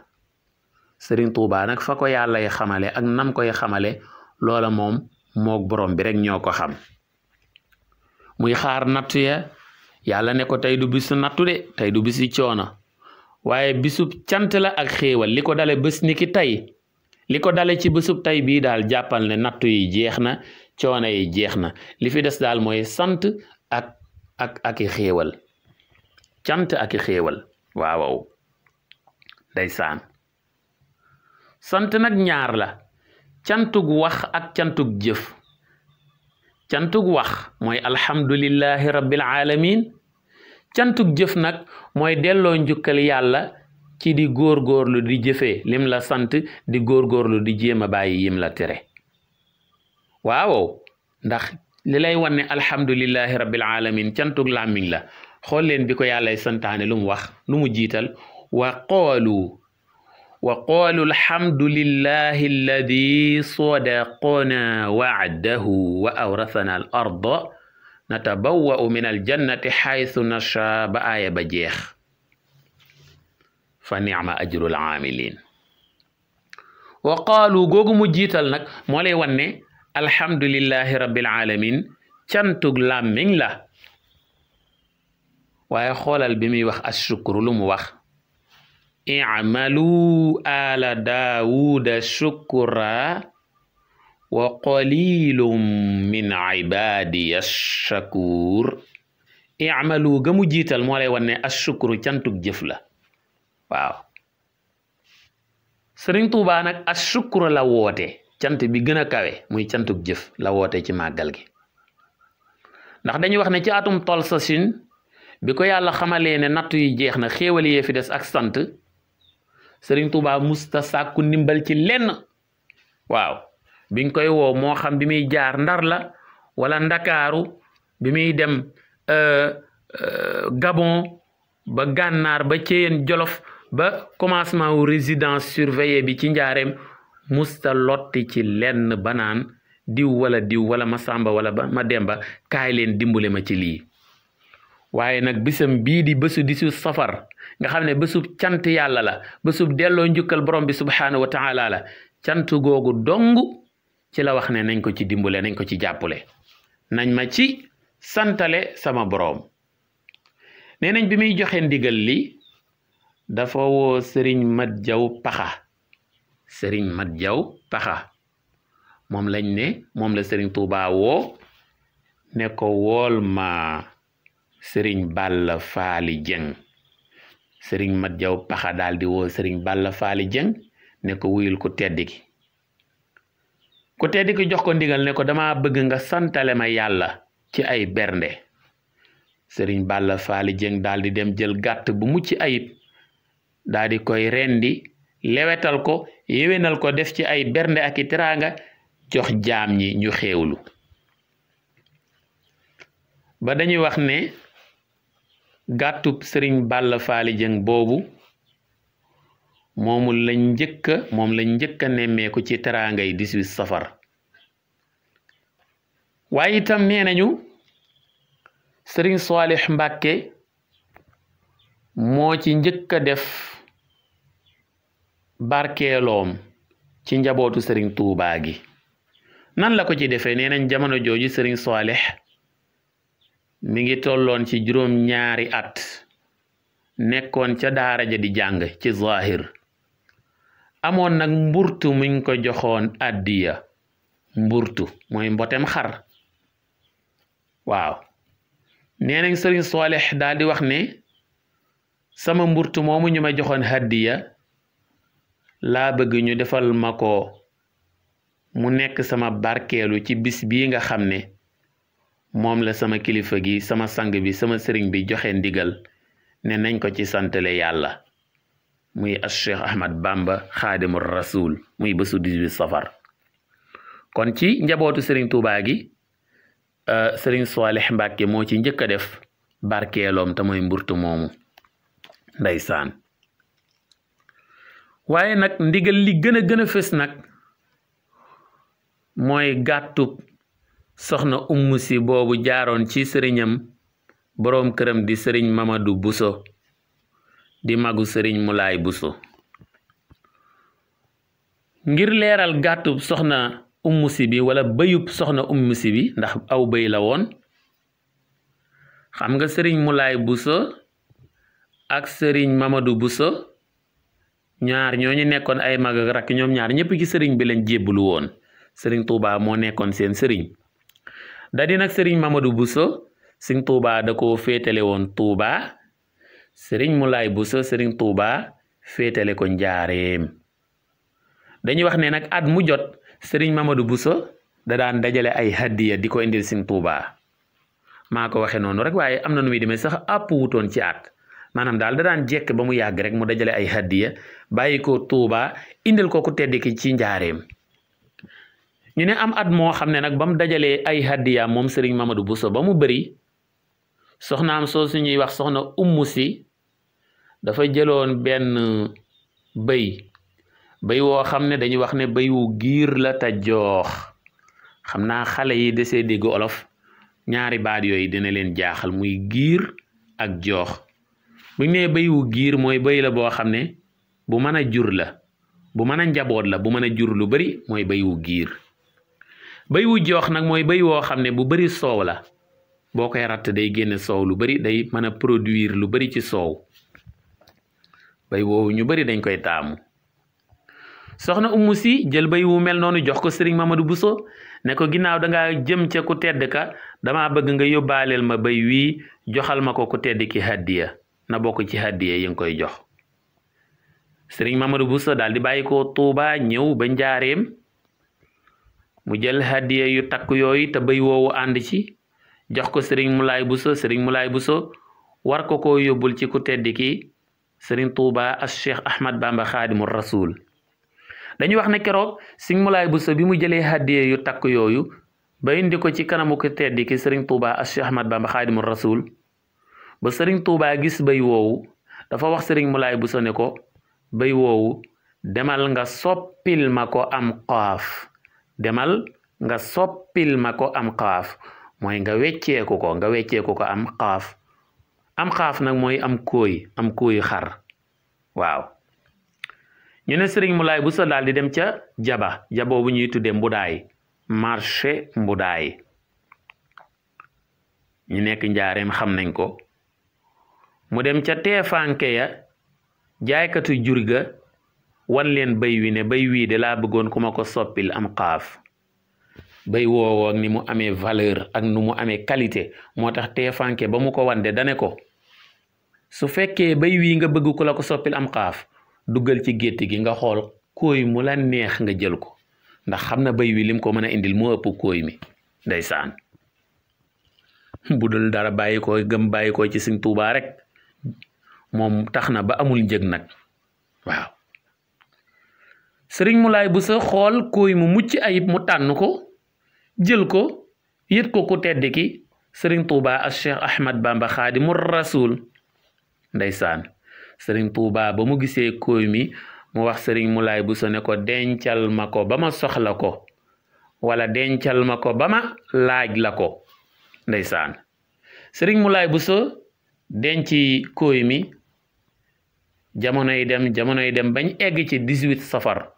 Sëriñ Tuubaa nag fa ko yàlla y xamale ak nam koy xamale loola moom moog borom bi rek ñoo ko xam muy xaar nattu ya yàlla ne ko tey du bisu nattu de tey du bisu coona waaye bisub cant la ak xéewal li ko dale bés ni ki tey li ko dale ci bésub tey bii daal jàppal ne nattu yi jeex na coono yi jeex na li fi des daal mooy sant ak i xéewal cant ak i xéewal waaw ndeysaan sant nag ñaar la cantug wax ak cantug jëf cantug wax mooy alhamdulillahi rabbil alamin cantug jëf nag mooy delloo njukkal yàlla ci di góorgóorlu di jëfee lim la sant di góorgóorlu di jéem a bàyyi yim la tere waaw ndax li lay wan ne alhamdulillahi rabbil alamin cantug làmmiñ la xool leen bi ko yàllay santaane lu mu wax lu mu jiital wa qaalu alhamdulillahi alladi sadaqana wa'dahu wa awrathana al arda natabawwa'u min al jannati xaytu nasha ba aaya ba jeex fa ni'ma ajrul aamilin wa qaalu googu mu jiital nag moo lay wan ne alhamdulillahi rabbil alamin cantug làmmiñ la waaye xoolal bi muy wax ashukru lu mu wax i'malu ala daawuda shukra wa qalilum min ibadiya shakur i'malu ga mu jiital moo lay wan ne ashukru cantug jëf la waaw Sëriñ Tuubaa nag ashukru la woote cant bi gën a kawe muy cantug jëf la woote ci màggal gi ndax dañuy wax ne ci atum tol sa Chine bi ko yàlla xamalee ne nattu yi jeex na xéewal yee fi des ak sant Sëriñ Tuubaa musta sàkku ndimbal ci lenn waaw biñ koy woo moo xam bi muy jaar Ndar la wala Ndakaaru bi muy dem Gabon ba Gànnaar ba Ceyeen Jolof ba commencement wu résidence surveillée bi ci njaareem musta lotti ci lenn banaan diw wala ma sàmba wala ba ma demba kaay leen dimbale ma ci lii waaye nag bisam bii di bésu 18 safar nga xam ne bésub cant yàlla la bésub delloo njukkal borom bi subhaanahu wa taala la cant googu dong ci la wax ne nañ ko ci dimbale nañ ko ci jàppale nañ ma ci santale sama borom nee nañ bi muy joxe ndigal li dafa woo Sëriñ Mat Jaw Paxa Sëriñ Mat Jaw Paxa moom lañ ne moom la Sëriñ Tuubaa woo ne ko wool ma Sëriñ Balla Faali Jeng Sëriñ Mat Jaw Paxa daal di woo Sëriñ Balla Faali Jeng ne ko wuyul ku tedd ki jox ko ndigal ne ko dama bëgg nga santale ma yàlla ci ay bernde Sëriñ Balla Faali Jeng daal di dem jël gàtt bu mucc ayib daal di koy rendi lewetal ko yéwénal ko def ci ay bernde ak i teraanga jox jaam ñi ñu xéewlu ba dañuy wax ne gàttub Sëriñ Balla Faali Jeng boobu moom lañ njëkka nemmeeku ci teraanga yi 18 safar waaye itam nee nañu Sëriñ Saalix Mbàkke moo ci njëkk a def barkeeloom ci njabootu Sëriñ Tuubaa gi nan la ko ci defee nee nañ jamono jooju Sëriñ Saalix mi ngi tolloon ci juróom-ñaari at nekkoon ca daara ja di jàng ci zahir amoon nag mburtu muñ ko joxoon addiya mburtu mooy mbotem xar waaw nee nañ Sëriñ Saalix daal di wax ne sama mburtu moomu ñu ma joxoon haddiya laa bëgg ñu defal ma ko mu nekk sama barkeelu ci bis bii nga xam ne moom la sama kilifa gi sama sang bi sama sëriñ bi joxe ndigal ne nañ ko ci santale yàlla muy as Cheikh Ahmad Bamba xaadimul rasul muy bésu 18 safar kon ci njabootu sëriñ Tuubaa gi sëriñ Saalix Mbàkke moo ci njëkk a def barkeeloom te mooy mburtu moomu ndeysaan waaye nag ndigal li gën a fës nag mooy gàttub soxna Umu Si boobu jaaroon ci sëriñam boroom këram di sëriñ Mamadu Buso di magu sëriñ Mulaay Buso ngir leeral gàttub soxna Umu Si bi wala bëyub soxna Umu Si bi ndax aw bëy la woon xam nga sëriñ Mulaay Buso ak sëriñ Mamadu Buso ñaar ñooñu nekkoon ay mag ak rakk ñoom ñaar ñëpp ci sëriñ bi lañ jébbalu woon sëriñ Tuubaa moo nekkoon seen sëriñ da di nag sëriñ Mamadu Buso sëriñ Tuubaa da koo féetale woon Tuubaa sëriñ Mulaay Buso sëriñ Tuubaa féetale ko Njaareem dañuy wax ne nag at mu jot sëriñ Mamadu Buso da daan dajale ay hadiya di ko indil sëriñ Tuubaa maa ko waxe noonu rek waaye am na nu muy demee sax àpp wutoon ci at maanaam daal da daan jekk ba mu yàgg rek mu dajale ay hadiya bàyyi ko Tuubaa indil ko ku tedd ki ci Njaareem ñu ne am at moo xam ne nag ba mu dajalee ay hadiya moom sëriñ Mamadu Buso ba mu bëri soxnaam soo suñuy wax soxna Umu Si dafa jëloon benn bëy woo xam ne dañuy wax ne bëy wu giir la te joox xam naa xale yi desee dégg olof ñaari baat yooyu dina leen jaaxal muy giir ak joox bu ñu nee bëy wu giir mooy bëy la boo xam ne bu mën a jur la bu mën a njaboot la bu mën a jur lu bari mooy bëy wu giir bëy wu joox nag mooy bëy woo xam ne bu bari soow la boo koy ratt day génne soow lu bari day mën a produire lu bari ci soow bëy woowu ñu bari dañ koy taamu soxna Umu Si jël bëy wu mel noonu jox ko sëriñ Mamadu Buso ne ko ginnaaw dangaa jëm ca ku tedd ka dama bëgg nga yóbbaaleel ma bëy wii joxal ma ko ku tedd ki hadiya na bokk ci hadiya yi nga koy jox sëriñ Mamadu Buso daal di bàyyi ko Tuubaa ñëw ba Njaareem mu jël hadiya yu takk yooyu te bëy woowu ànd ci jox ko sëriñ Mulaay Buso war ko koo yóbbul ci ku tedd ki sëriñ Tuubaa as Cheikh Ahmad Bamba xaadimul rasul dañuy wax ne keroog sëriñ Mulaay Buso bi mu jëlee hadiya yu takk yooyu ba indi ko ci kanamu ku tedd ki sëriñ Tuubaa as Cheikh Ahmad Bamba xaadimul rasul ba sëriñ Tuubaa gis bëy woowu dafa wax sëriñ Mulaay Buso ne ko bëy woowu demal nga soppil ma ko am xaaf mooy nga wecceeku ko am xaaf nag mooy am kooy xar waaw ñu ne sëriñ Mulaay Buso daal di dem ca jaba boobu ñuy tudde mbudaay marché mbudaay ñu nekk Njaareem xam nañ ko mu dem ca teefanke ya jaaykatu jur ga wan leen bëy wi ne bëy wii de laa bëggoon ku ma ko soppil am xaaf bëy woowu ak ni mu amee valeur ak nu mu amee qualité moo tax teefanke ba mu ko wande dane ko su fekkee bëy wii nga bëgg ku la ko soppil am xaaf duggal ci gétt gi nga xool kooy mu la neex nga jël ko ndax xam na bëy wi lim ko mën a indil moo ëpp kooy mi ndeysaan bu dul dara bàyyi ko ci Sëriñ Tuubaa rek moom tax na ba amul njëg nag waaw sëriñ Mulaay Buso xool kooy mu mucc ayib mu tànn ko jël ko yët ko ku tedd ki sëriñ Tuubaa as Cheikh Ahmad Bamba xaadimul rasul ndeysaan sëriñ Tuubaa ba mu gisee kooy mi mu wax sëriñ Mulaay Buso ne ko dencal ma ko ba ma soxla ko wala dencal ma ko ba ma laaj la ko ndeysaan sëriñ Mulaay Buso denc kooy mi jamonoy dem bañ egg ci 18 safar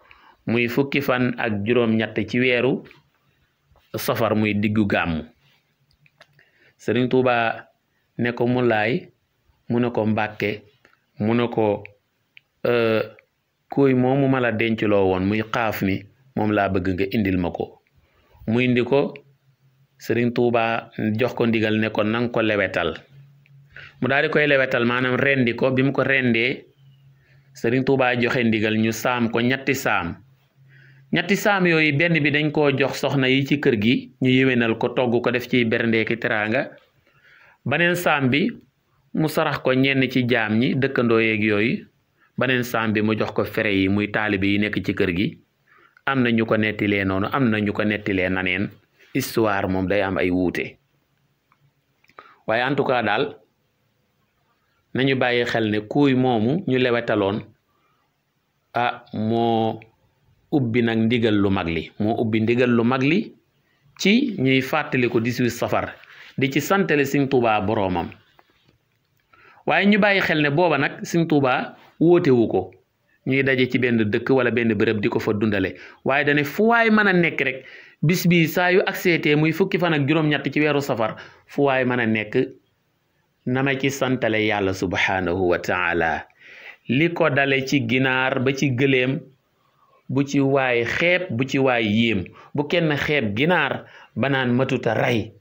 muy fukki fan ak juróom-ñett ci weeru safar muy diggu gàmmu sëriñ Tuubaa ne ko Mulaay mu ne ko Mbàkke mu ne ko kooy moomu ma la denculoo woon muy xaaf mi moom laa bëgg nga indil ma ko mu indi ko sëriñ Tuubaa jox ko ndigal ne ko nang ko lewetal mu daal di koy lewetal maanaam rendi ko bi mu ko rendee sëriñ Tuubaa joxe ndigal ñu saam ko ñetti saam ñetti saam yooyu benn bi dañ koo jox soxna yi ci kër gi ñu yéwénal ko togg ko def ci berndeeki teraanga beneen saam bi mu sarax ko ñenn ci jaam ñi dëkkandoo yeeg yooyu beneen saam bi mu jox ko fere yi muy taalibe yi nekk ci kër gi am na ñu ko nettilee noonu am na ñu ko nettilee naneen histoire moom day am ay wuute waaye en tout cas daal nañu bàyyi xel ne kuuy moomu ñu lewetaloon moo ubbi nag ndigal lu mag li moo ubbi ndigal lu mag li ci ñuy fàttali ko 18 safar di ci santale Sëñ Tuubaa boroomam waaye ñu bàyyi xel ne booba nag Sëñ Tuubaa wóotewu ko ñuy daje ci benn dëkk wala benn bërëb di ko fa dundale waaye dane fu waay mën a nekk rek bis bi saa yu accepté muy fukki fan ak juróom-ñett ci weeru safar fu waay mën a nekk na ma ci santale yàlla subhanahu wa taala li ko dale ci ginaar ba ci gëléem bu ci waay xeeb bu ci waay yéem bu kenn xeeb ginaar ba naan matuta rey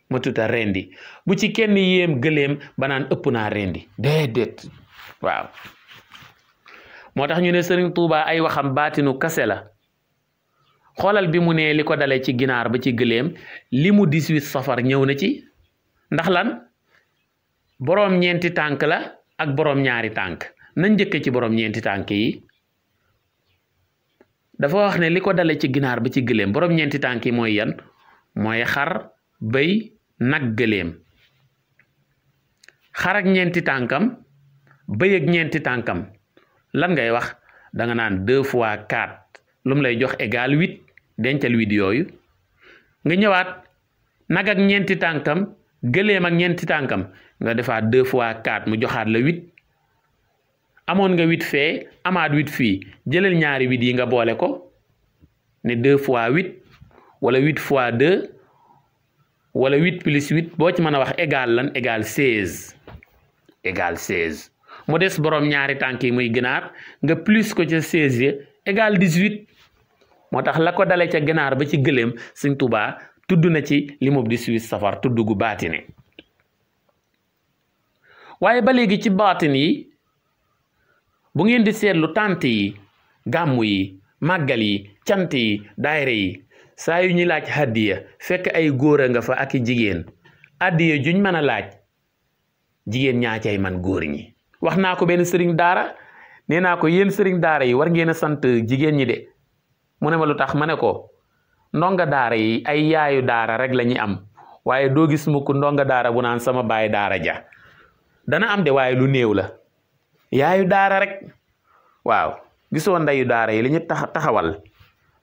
matuta rendi bu ci kenn yéem gëléem ba naan ëpp naa rendi déedéet waaw moo tax ñu ne Sëriñ Tuubaa ay waxam baatinu kase la xoolal bi mu ne li ko dale ci ginaar ba ci gëléem li mu 18 safar ñëw na ci ndax lan boroom ñeenti tànk la ak boroom ñaari tànk nañ njëkke ci boroom ñeenti tànk yi dafa wax ne li ko dale ci ginaar ba ci gëléem boroom ñeenti tànk yi mooy yan mooy xar bëy nag gëléem xar ak ñeenti tànkam bëy ak ñeenti tànkam lan ngay wax da nga naan 2 fois 4 lu mu lay jox égal 8 dencal 8 yooyu nga ñëwaat nag ak ñeenti tànkam gëléem ak ñeenti tànkam nga defaat 2 fois 4 mu joxaat la 8 amoon nga 8 fee amaat 8 fii jëlal ñaari 8 yi nga boole ko ne 2 fois 8 wala 8 fois 2 wala 8 plus 8 boo ci mën a wax égal lan égal 16 égal 16 mu des boroom ñaari tànk yi muy ginaar nga plus ko ca 16 yi égal 18 moo tax la ko dale ca ginaar ba ci gëléem Sëñ Tuubaa tudd na ci li mu 18 safar tudd gu baatine waaye ba léegi ci baatin yi bu ngeen di seetlu tant yi gàmmu yi màggal yi cant yi daayira yi saa yu ñuy laaj hadiya fekk ay góor a nga fa ak i jigéen hadiya juñ mën a laaj jigéen ñaa cay man góor ñi wax naa ko benn sëriñ daara nee naa ko yéen sëriñ daara yi war ngeen a sant jigéen ñi de mu ne ma lu tax ma ne ko ndonga daara yi ay yaayu daara rek la ñuy am waaye doo gis mukk ndonga daara bu naan sama baay daara ja dana am de waaye lu néew la yaayu daara rek waaw gisoo ndeyu daara yi li ñu taxawal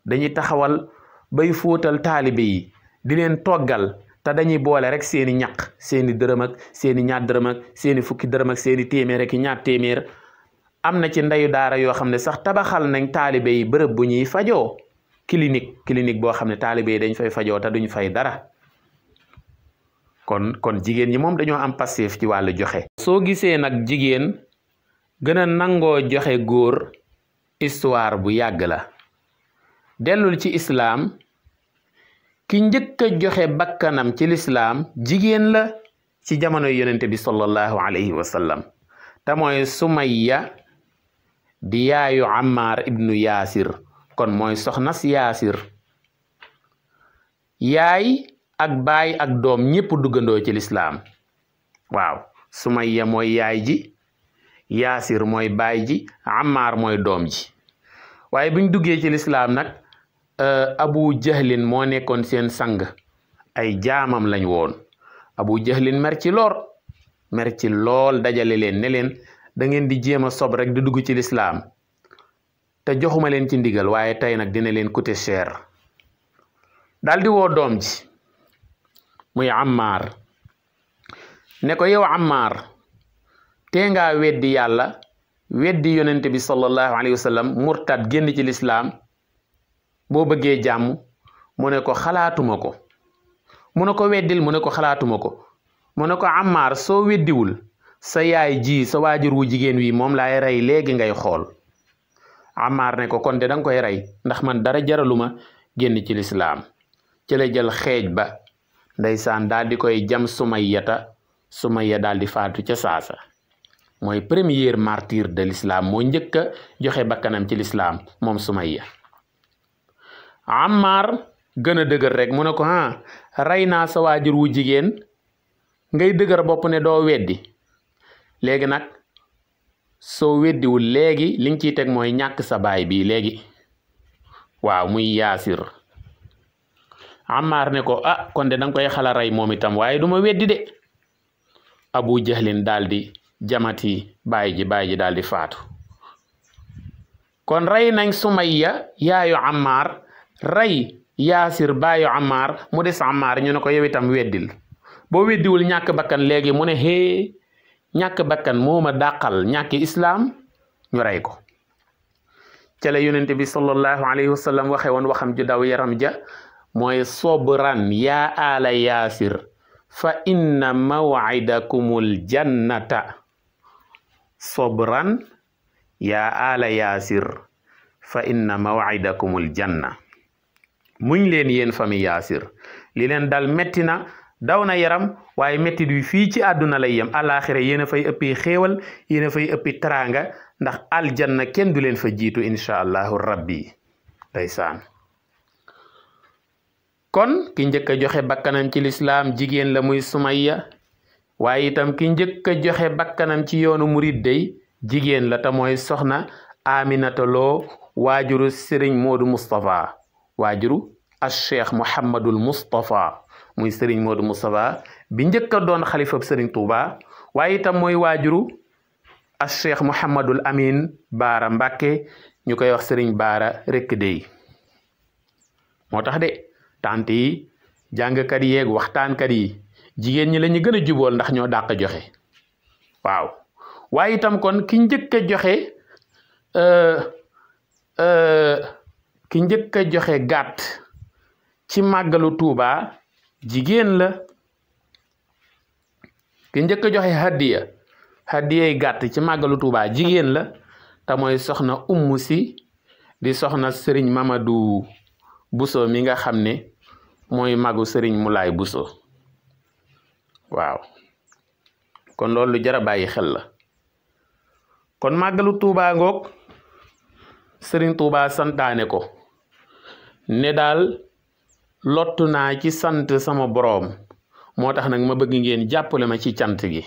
dañuy taxawal bay fóotal taalibe yi di leen toggal te dañuy boole rek seeni ñaq seeni dërëm ak seeni ñaar dërëm ak seeni fukki dërëm ak seeni téeméer ak ñaar téeméer am na ci ndeyu daara yoo xam ne sax tabaxal nañ taalibe yi bërëb bu ñuy fajoo clinique boo xam ne taalibe yi dañ fay fajoo te duñ fay dara kon jigéen ñi moom dañoo am passif ci wàllu joxe. soo gisee nag jigéen gën a nangoo joxe góor histoire bu yàgg la dellul ci islaam ki njëkk a joxe bakkanam ci lislaam jigéen la ci jamono yonente bi sallallahu alayhi wa sallam te mooy Sumayya di yaayu Ammar ibnu Yaasir kon mooy soxnas Yaasir yaay ak baay ak doom ñépp duggandoo ci lislaam waaw Sumayya mooy yaay ji Yaasir mooy baay ji Ammar mooy doom ji waaye buñ duggee ci lislaam nag Abu Jahlin moo nekkoon seen sang ay jaamam lañ woon Abu Jahlin mer ci lool dajale leen ne leen da ngeen di jéem a sob rek di dugg ci lislaam te joxuma leen ci ndigal waaye tey nag dina leen coûter cher daal di woo doom ji muy Ammar ne ko yow Ammar tee ngaa weddi yàlla weddi yonente bi sallallahu alayhi wa sallam murtad génn ci lislaam boo bëggee jàmm mu ne ko xalaatuma ko mu ne ko weddil mu ne ko xalaatuma ko mu ne ko Ammar soo weddiwul sa yaay ji sa waajur wu jigéen wi moom laay rey léegi ngay xool Ammar ne ko kon de danga koy rey ndax man dara jaraluma génn ci lislaam ci la jël xeej ba ndeysaan daal di koy jam Sumayya daal di faatu ca saasa mooy premier martyr de l'islam moo njëkk a joxe bakkanam ci lislaam moom Sumayya Ammar gën a dëgër rek mu ne ko rey naa sa waajur wu jigéen ngay dëgër bopp ne doo weddi léegi nag soo weddiwul léegi li nga ciy teg mooy ñàkk sa baay bi léegi waaw muy Yaasir Ammar ne ko kon de danga koy xala rey moom itam waaye du ma weddi de Abu Jahlin daal di jamati baay ji daal di faatu kon rey nañ Sumayya yaayu Ammar rey Yaasir baayu Ammar mu des Ammar ñu ne ko yow itam weddil boo weddiwul ñàkk bakkan léegi mu ne ñàkk bakkan moo ma dàqal ñàkki islaam ñu rey ko ca la yonent bi sallallahu alayhi wa sallam waxe woon waxam ju daw yaram ja mooy sobran yaa ala Yaasir fa inna maw'idakumul jannata sobran yaa ala Yaasir fa inna maw'idakumul janna muñ leen yéen famille Yaasir li leen dal metti na daw na yaram waaye metti du fii ci àdduna lay yem àllaaxira yéen a fay ëppi xéewal yéen a fay ëppi teraanga ndax aljanna kenn du leen fa jiitu incha allahu rabbi ndeysaan kon ki njëkk a joxe bakkanam ci lislaam jigéen la muy Sumayya waaye itam ki njëkk a joxe bakkanam ci yoonu murid day jigéen la te mooy soxna Aminata Lo waajuru Serigne Modou Moustapha waajuru Cheikh Mouhamadul Moustapha muy Serigne Modou Moustapha bi njëkk a doon xalifab Serigne Touba waaye itam mooy waajuru Cheikh Mouhamadul Amin Baara Mbàkke ñu koy wax Serigne Baara rekk dey moo tax de tant yi jàngkat yi yeeg waxtaankat yi jigéen ñi la ñu gën a jubool ndax ñoo dàq joxe waaw waaye itam kon ki njëkk a joxe gàtt ci màggalu Tuuba jigéen la ki njëkk a joxe haddiyay gàtt ci màggalu Tuuba jigéen la te mooy soxna Ummu Si di soxna Sëriñ Mamadou Bousso mi nga xam ne mooy magu Sëriñ Mulaay Bousso waaw kon loolu lu jar a bàyyi xel la kon màggalu Tuuba ngoog Sëriñ Tuuba santaane ko ne daal lottu naa ci sant sama boroom moo tax nag ma bëgg ngeen jàppale ma ci cant gi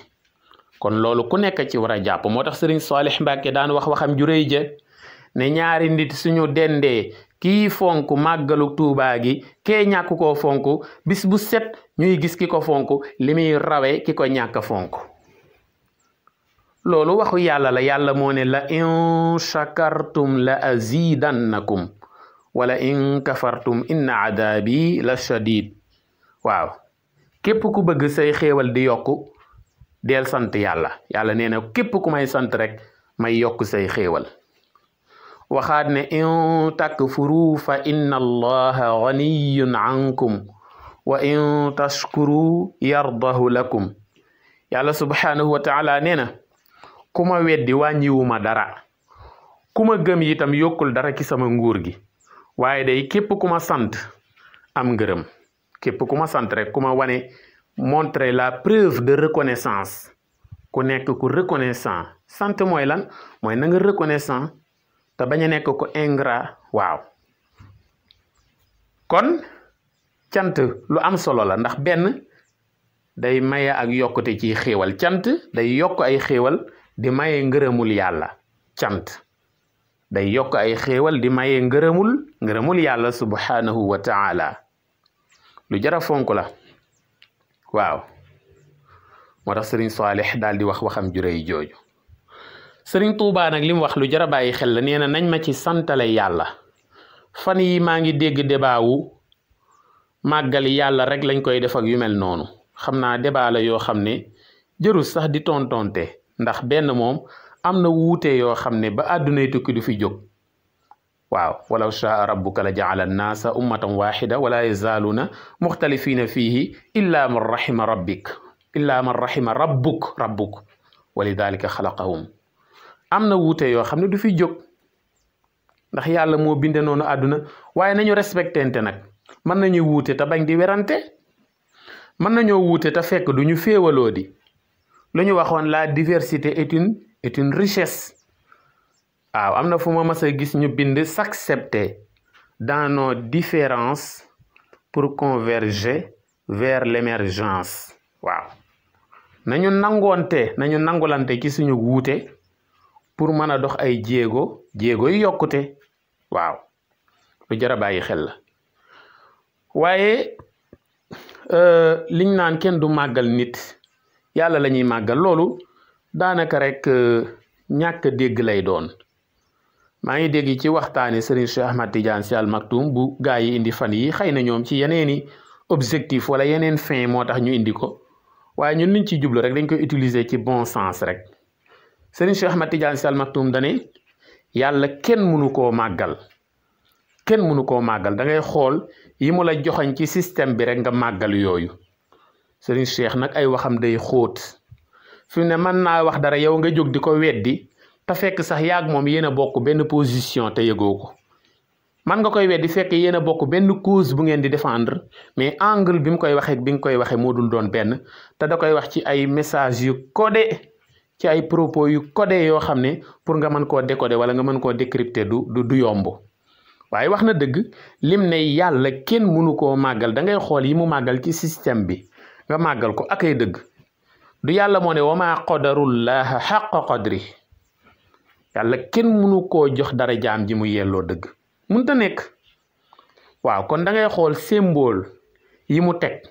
kon loolu ku nekk ci war a jàpp moo tax Sëriñ Saalix Mbàkke daan waxam ju rëy ja ne ñaari nit suñu dendee kii fonk màggalu Tuuba gi kee ñàkk koo fonk bis bu set ñuy gis ki ko fonk li muy rawe ki ko ñàkk fonk loolu waxu yàlla la yàlla moo ne la in shakartum la azidannakum wala in kafartum inna adabi la shadid waaw képp ku bëgg say xéewal di yokku del sant yàlla yàlla nee na képp ku may sant rek may yokk say xéewal waxaat ne in takfuru fa inna allaha ganiyun ankum wa in tashkuru yardahu lakum yàlla subhanahu wa taala nee na ku ma weddi wàññiwuma dara ku ma gëm itam yokkul dara ci sama nguur gi waaye day képp ku ma sant am ngërëm képp ku ma sant rek ku ma wane montrer la preuve de reconnaissance ku nekk ku reconnaissant sant mooy lan mooy na nga reconnaissant te bañ a nekk ko ingrat waaw kon cant lu am solo la ndax benn day maye ak yokkute ci xéewal cant day yokk ay xéewal di maye ngërëmul yàlla cant day yokk ay xéewal di maye ngërëmul yàlla subhanahu wa taala lu jara fonk la waaw moo tax Sëriñ Saalix daal di waxam ju rëy jooju Sëriñ Tuubaa nag li mu wax lu jara bàyyi xel la nee na nañ ma ci santale yàlla fan yi maa ngi dégg débat wu màggal yàlla rek lañ koy def ak yu mel noonu xam naa débat la yoo xam ne jërul sax di tontonte ndax benn moom am na wuute yoo xam ne ba àddunay tukki du fi jóg waaw walaw shaa rabbuka la jaala annaasa ummatan waxida wala yazaaluuna muxtalifiina fiihi illa man rahima rabbuk wa lidalika xalaqahum am na wuute yoo xam ne du fi jóg ndax yàlla moo binde noonu àdduna waaye nañu respectente nag mën nañu wuute te bañ di werante mën nañoo wuute te fekk du ñu féewaloo di lu ñu waxoon la diversité est une richesse waaw am na fu ma mas a gis ñu bind s'accepter dans nos différences pour converger vers l'émergence. waaw nañu nangulante ci suñu wuute pour mën a dox ay jéego yu yokkute. waaw lu jar a bàyyi xel la. waaye liñ naan kenn du màggal nit yàlla la ñuy màggal loolu daanaka rek ñàkk dégg lay doon. maa ngi dégg ci waxtaani Serigne Cheikh Ahmad Tidiane Sy Al Maktoum bu gaa yi indi fan yi xëy na ñoom ci yeneeni objectif wala yeneen fin moo tax ñu indi ko waaye ñun liñ ci jublu rek dañ koy utiliser ci bon sens rek. Serigne Cheikh Ahmad Tidiane Sy Al Maktoum dane yàlla kenn mënu koo màggal da ngay xool yi mu la joxañ ci système bi rek nga màggal yooyu. Serigne Cheikh nag ay waxam day xóot fi mu ne mën naa wax dara yow nga jóg di ko weddi te fekk sax yaag moom yéen a bokk benn position te yëgoo ko. man nga koy weddi fekk yéen a bokk benn cause bu ngeen di défendre mais angle bi mu koy waxee bi nga koy waxee moo dul doon benn te da koy wax ci ay message yu codé ci ay propos yu codé yoo xam ne pour nga mën koo décoder wala nga mën koo décrypter du yomb. waaye wax na dëgg lim ne yàlla kenn mënu koo màggal da ngay xool yi mu màggal ci système bi nga màggal ko ak ay dëgg. du yàlla moo ne wa maa qadarullaha xaqa qadri yàlla kenn mënu koo jox dara jaam ji mu yelloo dëgg mënta nekk. waaw kon da ngay xool symbole yi mu teg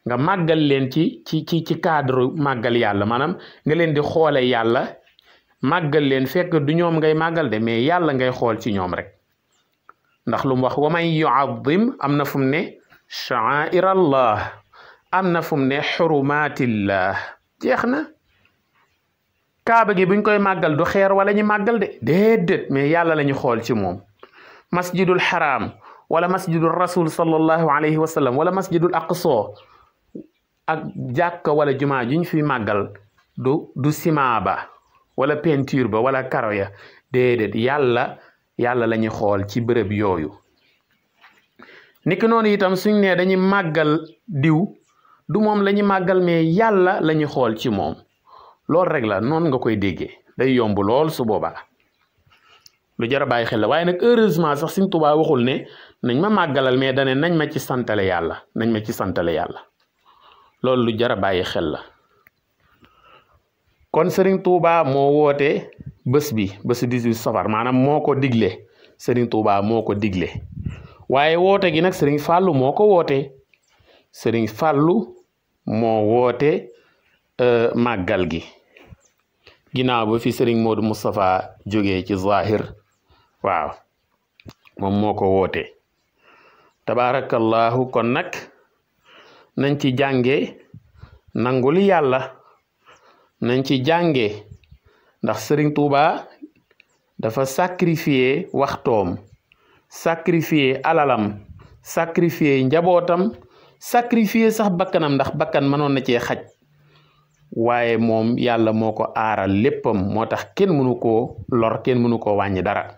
nga màggal leen ci cadre màggal yàlla maanaam nga leen di xoole yàlla màggal leen fekk du ñoom ngay màggal de mais yàlla ngay xool ci ñoom rek. ndax lu mu wax wa man yu'azzim am na fu mu ne sha'airallah am na fu mu ne xurumatillah jeex na. kaaba gi buñ koy màggal du xeer wala ñu màggal de déedéet mais yàlla la ñu xool ci moom. masjidul haram wala masjidul rasul sallallahu alayhi wa sallam wala masjidul aqsa ak jàkka wala jumaa juñ fi màggal du ciment ba wala peinture ba wala karo ya déedéet yàlla la ñuy xool ci bërëb yooyu. niki noonu itam suñ ne dañuy màggal diw du moom la ñuy màggal mais yàlla la ñuy xool ci moom. loolu rek la noonu nga koy déggee day yomb lool su boobaa lu jar a bàyyi xel la waaye nag heureusement sax Sëriñ Tuubaa waxul ne nañ ma màggalal mais dane nañ ma ci santale yàlla loolu lu jar a bàyyi xel la. kon Sëriñ Tuubaa moo woote bésu 18 safar maanaam moo ko digle Sëriñ Tuubaa moo ko digle waaye woote gi nag Sëriñ Fàllu moo ko woote Sëriñ Fàllu moo woote màggal gi ginnaaw ba fi Sëriñ Moodu Moustapha jógee ci zahir waaw moom moo ko woote. tabaarakallahu kon nag nañ ci jànge nangul yàlla nañ ci jànge ndax Sëriñ Tuuba dafa sacrifier waxtoom sacrifier alalam sacrifier njabootam sacrifier sax bakkanam ndax bakkan mënoon na cee xaj waaye moom yàlla moo ko aaral léppam moo tax kenn mënu koo lor kenn mënu koo wàññi dara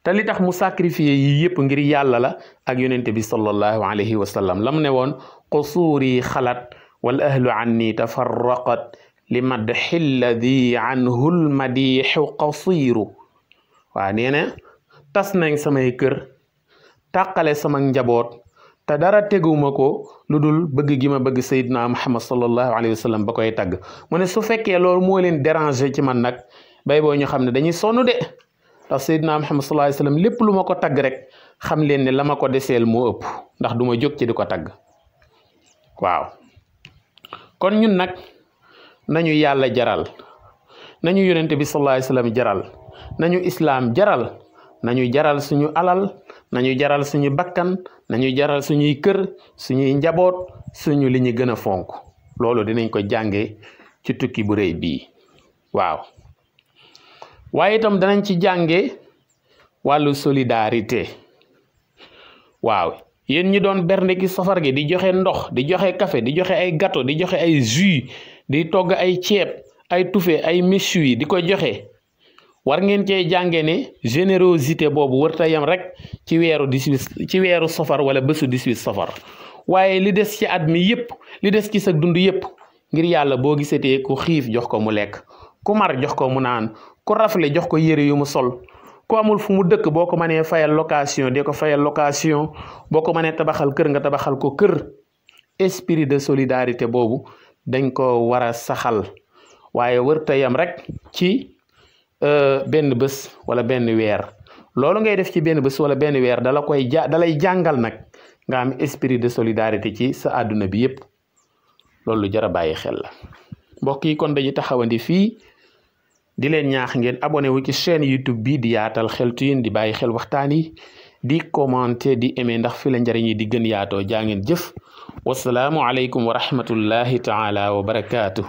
te li tax mu sacrifier yi yëpp ngir yàlla la ak yonente bi sallallahu alayhi wa sallam lam ne woon qusuuri xalat wal ahlu anni tafarraqat li madxi lladi anhu lmadixu qasiru waa nee na tas nañ samay kër tàqale sama njaboot te dara teguma ko lu dul bëgg gi ma bëgg Seydina Muhammad sallallahu alayhi wa sallam ba koy tagg mu ne su fekkee loolu moo leen déranger ci man nag bay boo ñu xam ne dañuy sonn de ndax Seydina Muhammad sallallahu alayhi wa sallam lépp lu ma ko tagg rek xam leen ne la ma ko deseel moo ëpp ndax du ma jóg ci di ko tagg waaw. kon ñun nag nañu yàlla jaral nañu yonente bi sallallahu alayhi wa sallam jaral nañu islaam jaral nañu jaral suñu alal nañu jaral suñu bakkan nañu jaral suñuy kër suñuy njaboot suñu li ñu gën a fonk loolu dinañ ko jànge ci tukki bu rëy bii waaw. waaye itam danañ ci jànge wàllu solidarité waaw yéen ñi doon bernde ki safar gi di joxe ndox di joxe café di joxe ay gâteau di joxe ay jus di togg ay ceeb ay tufe ay méchoui di ko joxe war ngeen cee jànge ne générosité boobu warta yam rek ci weeru safar wala bésu 18 safar waaye li des ci at mi yépp li des ci sa dund yépp ngir yàlla boo gisatee ku xiif jox ko mu lekk ku mar jox ko mu naan ku rafle jox ko yére yu mu sol ku amul fu mu dëkk boo ko mënee fayal location de ko fayal location boo ko mënee tabaxal kër nga tabaxal ko kër. Esprit de solidarité boobu dañ ko war a saxal waaye wërta yam rek ci benn bés wala benn weer. loolu ngay def ci benn bés wala benn weer dalay jàngal nag nga am esprit de solidarité ci sa àdduna bi yépp. loolu lu jar a bàyyi xel la mbokk yi. kon dañuy taxawandi fii di leen ñaax ngeen abonné wu ci chaîne YouTube bi di Yaatal Xeltu Yin di bàyyi xel waxtaan yi di commenter di aimer ndax fi la njariñ yi di gën yaatoo. jaa ngeen jëf. wasalaamu aleykum wa rahmatullahi taala wa barakaatu.